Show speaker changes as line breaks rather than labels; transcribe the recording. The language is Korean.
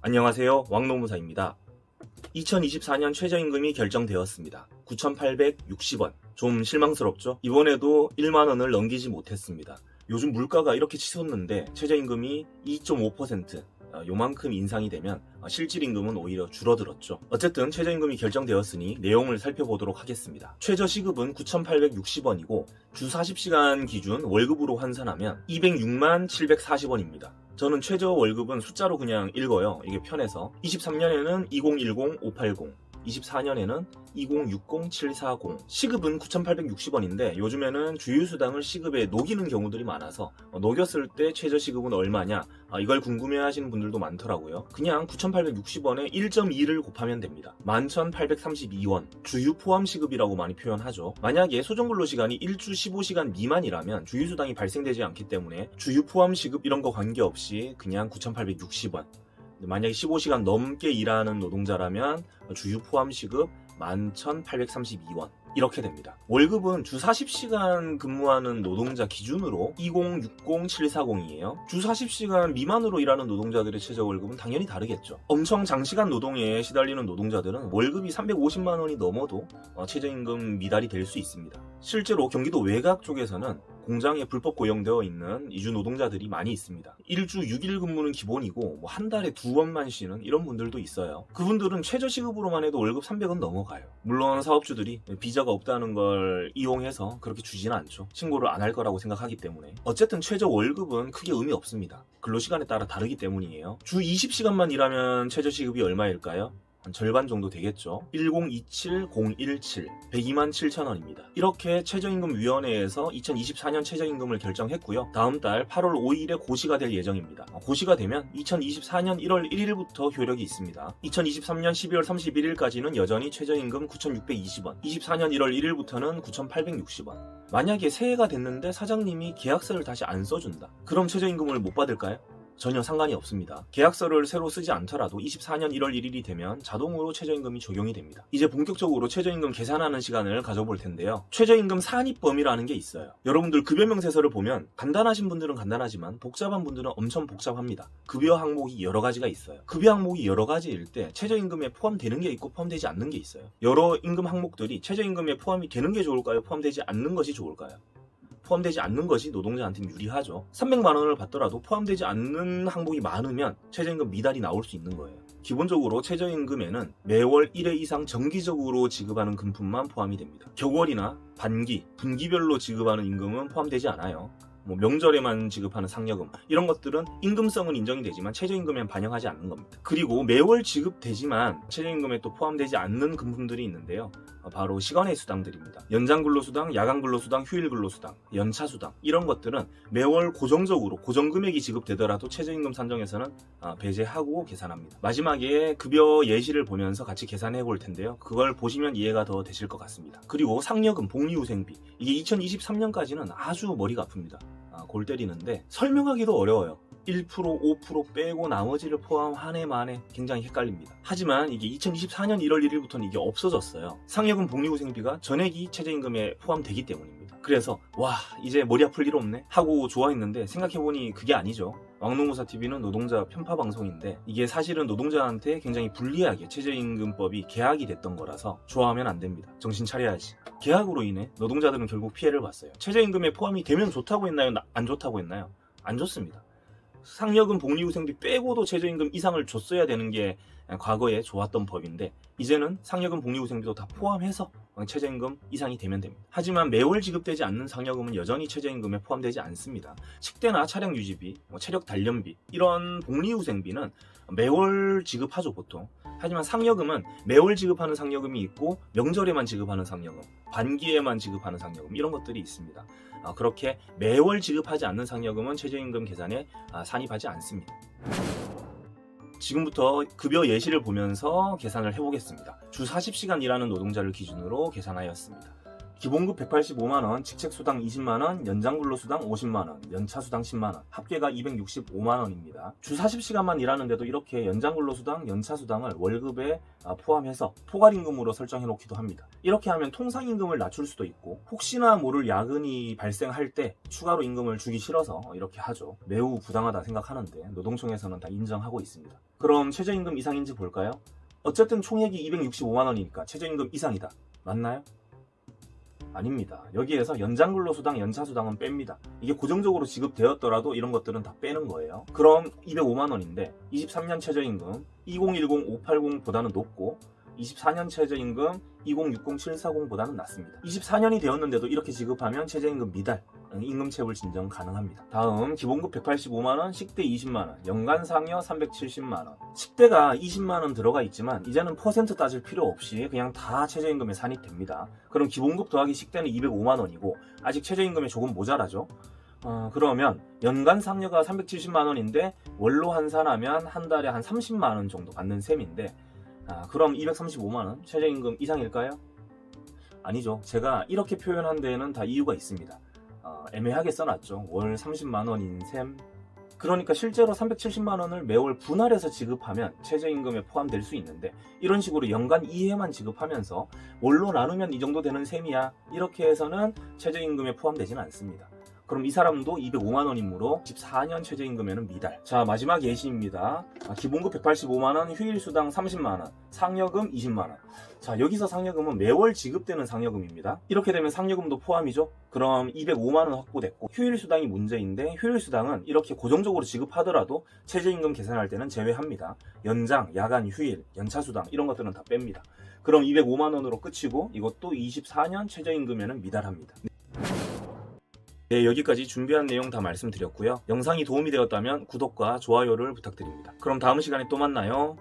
안녕하세요. 왕노무사입니다. 2024년 최저임금이 결정되었습니다. 9,860원. 좀 실망스럽죠? 이번에도 1만원을 넘기지 못했습니다. 요즘 물가가 이렇게 치솟는데 최저임금이 2.5% 요만큼 인상이 되면 실질임금은 오히려 줄어들었죠. 어쨌든 최저임금이 결정되었으니 내용을 살펴보도록 하겠습니다. 최저시급은 9,860원이고 주 40시간 기준 월급으로 환산하면 206만 740원입니다. 저는 최저 월급은 숫자로 그냥 읽어요. 이게 편해서 23년에는 2010-580, 24년에는 2060-740. 시급은 9,860원인데 요즘에는 주유수당을 시급에 녹이는 경우들이 많아서 녹였을 때 최저시급은 얼마냐 이걸 궁금해하시는 분들도 많더라고요. 그냥 9,860원에 1.2를 곱하면 됩니다. 11,832원. 주유 포함 시급이라고 많이 표현하죠. 만약에 소정근로시간이 1주 15시간 미만이라면 주유수당이 발생되지 않기 때문에 주유 포함 시급 이런 거 관계없이 그냥 9,860원. 만약에 15시간 넘게 일하는 노동자라면 주유 포함 시급 11,832원 이렇게 됩니다. 월급은 주 40시간 근무하는 노동자 기준으로 2060-740이에요. 주 40시간 미만으로 일하는 노동자들의 최저 월급은 당연히 다르겠죠. 엄청 장시간 노동에 시달리는 노동자들은 월급이 350만 원이 넘어도 최저임금 미달이 될 수 있습니다. 실제로 경기도 외곽 쪽에서는 공장에 불법 고용되어 있는 이주 노동자들이 많이 있습니다. 1주 6일 근무는 기본이고 한 달에 2번만 쉬는 이런 분들도 있어요. 그분들은 최저시급으로만 해도 월급 300원 넘어가요. 물론 사업주들이 비자가 없다는 걸 이용해서 그렇게 주지는 않죠. 신고를 안 할 거라고 생각하기 때문에. 어쨌든 최저 월급은 크게 의미 없습니다. 근로시간에 따라 다르기 때문이에요. 주 20시간만 일하면 최저시급이 얼마일까요? 한 절반 정도 되겠죠. 1027-017 102만 7천원입니다. 이렇게 최저임금위원회에서 2024년 최저임금을 결정했고요. 다음 달 8월 5일에 고시가 될 예정입니다. 고시가 되면 2024년 1월 1일부터 효력이 있습니다. 2023년 12월 31일까지는 여전히 최저임금 9,620원, 24년 1월 1일부터는 9,860원. 만약에 새해가 됐는데 사장님이 계약서를 다시 안 써준다. 그럼 최저임금을 못 받을까요? 전혀 상관이 없습니다. 계약서를 새로 쓰지 않더라도 24년 1월 1일이 되면 자동으로 최저임금이 적용이 됩니다. 이제 본격적으로 최저임금 계산하는 시간을 가져볼 텐데요. 최저임금 산입범위라는 게 있어요. 여러분들 급여 명세서를 보면 간단하신 분들은 간단하지만 복잡한 분들은 엄청 복잡합니다. 급여 항목이 여러 가지가 있어요. 급여 항목이 여러 가지일 때 최저임금에 포함되는 게 있고 포함되지 않는 게 있어요. 여러 임금 항목들이 최저임금에 포함이 되는 게 좋을까요? 포함되지 않는 것이 좋을까요? 포함되지 않는 것이 노동자한테는 유리하죠. 300만 원을 받더라도 포함되지 않는 항목이 많으면 최저임금 미달이 나올 수 있는 거예요. 기본적으로 최저임금에는 매월 1회 이상 정기적으로 지급하는 금품만 포함이 됩니다. 격월이나 반기, 분기별로 지급하는 임금은 포함되지 않아요. 명절에만 지급하는 상여금 이런 것들은 임금성은 인정이 되지만 최저임금에는 반영하지 않는 겁니다. 그리고 매월 지급되지만 최저임금에 또 포함되지 않는 금품들이 있는데요. 바로 시간의 수당들입니다. 연장근로수당, 야간근로수당, 휴일근로수당, 연차수당 이런 것들은 매월 고정적으로 고정금액이 지급되더라도 최저임금 산정에서는 배제하고 계산합니다. 마지막에 급여 예시를 보면서 같이 계산해 볼 텐데요. 그걸 보시면 이해가 더 되실 것 같습니다. 그리고 상여금, 복리후생비 이게 2023년까지는 아주 머리가 아픕니다. 골 때리는데 설명하기도 어려워요. 1%, 5% 빼고 나머지를 포함한 해만에 굉장히 헷갈립니다. 하지만 이게 2024년 1월 1일부터는 이게 없어졌어요. 상여금 복리후생비가 전액이 최저임금에 포함되기 때문입니다. 그래서 와 이제 머리 아플 일 없네 하고 좋아했는데 생각해보니 그게 아니죠. 왕노무사TV는 노동자 편파 방송인데 이게 사실은 노동자한테 굉장히 불리하게 최저임금법이 계약이 됐던 거라서 좋아하면 안 됩니다. 정신 차려야지. 계약으로 인해 노동자들은 결국 피해를 봤어요. 최저임금에 포함이 되면 좋다고 했나요? 안 좋다고 했나요? 안 좋습니다. 상여금 복리후생비 빼고도 최저임금 이상을 줬어야 되는 게 과거에 좋았던 법인데 이제는 상여금 복리후생비도 다 포함해서 최저임금 이상이 되면 됩니다. 하지만 매월 지급되지 않는 상여금은 여전히 최저임금에 포함되지 않습니다. 식대나 차량 유지비, 체력 단련비 이런 복리후생비는 매월 지급하죠 보통. 하지만 상여금은 매월 지급하는 상여금이 있고 명절에만 지급하는 상여금, 반기에만 지급하는 상여금 이런 것들이 있습니다. 그렇게 매월 지급하지 않는 상여금은 최저임금 계산에 산입하지 않습니다. 지금부터 급여 예시를 보면서 계산을 해보겠습니다. 주 40시간 일하는 노동자를 기준으로 계산하였습니다. 기본급 185만원, 직책수당 20만원, 연장근로수당 50만원, 연차수당 10만원, 합계가 265만원입니다. 주 40시간만 일하는데도 이렇게 연장근로수당, 연차수당을 월급에 포함해서 포괄임금으로 설정해놓기도 합니다. 이렇게 하면 통상임금을 낮출 수도 있고 혹시나 모를 야근이 발생할 때 추가로 임금을 주기 싫어서 이렇게 하죠. 매우 부당하다 생각하는데 노동청에서는 다 인정하고 있습니다. 그럼 최저임금 이상인지 볼까요? 어쨌든 총액이 265만원이니까 최저임금 이상이다. 맞나요? 아닙니다. 여기에서 연장근로수당, 연차수당은 뺍니다. 이게 고정적으로 지급되었더라도 이런 것들은 다 빼는 거예요. 그럼 205만원인데 23년 최저임금 2010-580보다는 높고 24년 최저임금 2060-740보다는 낮습니다. 24년이 되었는데도 이렇게 지급하면 최저임금 미달, 임금체불 진정 가능합니다. 다음 기본급 185만원, 식대 20만원, 연간 상여 370만원. 식대가 20만원 들어가 있지만 이제는 퍼센트 따질 필요 없이 그냥 다 최저임금에 산입됩니다. 그럼 기본급 더하기 식대는 205만원이고 아직 최저임금에 조금 모자라죠. 그러면 연간 상여가 370만원인데 원로 환산하면 한 달에 한 30만원 정도 받는 셈인데 그럼 235만원 최저임금 이상일까요? 아니죠. 제가 이렇게 표현한 데에는 다 이유가 있습니다. 애매하게 써놨죠. 월 30만원인 셈. 그러니까 실제로 370만원을 매월 분할해서 지급하면 최저임금에 포함될 수 있는데 이런 식으로 연간 2회만 지급하면서 월로 나누면 이 정도 되는 셈이야 이렇게 해서는 최저임금에 포함되지는 않습니다. 그럼 이 사람도 205만원이므로 14년 최저임금에는 미달. 자, 마지막 예시입니다. 기본급 185만원, 휴일수당 30만원, 상여금 20만원. 자, 여기서 상여금은 매월 지급되는 상여금입니다. 이렇게 되면 상여금도 포함이죠. 그럼 205만원 확보됐고 휴일수당이 문제인데 휴일수당은 이렇게 고정적으로 지급하더라도 최저임금 계산할 때는 제외합니다. 연장, 야간, 휴일, 연차수당 이런 것들은 다 뺍니다. 그럼 205만원으로 끝이고 이것도 24년 최저임금에는 미달합니다. 네, 여기까지 준비한 내용 다 말씀드렸고요. 영상이 도움이 되었다면 구독과 좋아요를 부탁드립니다. 그럼 다음 시간에 또 만나요.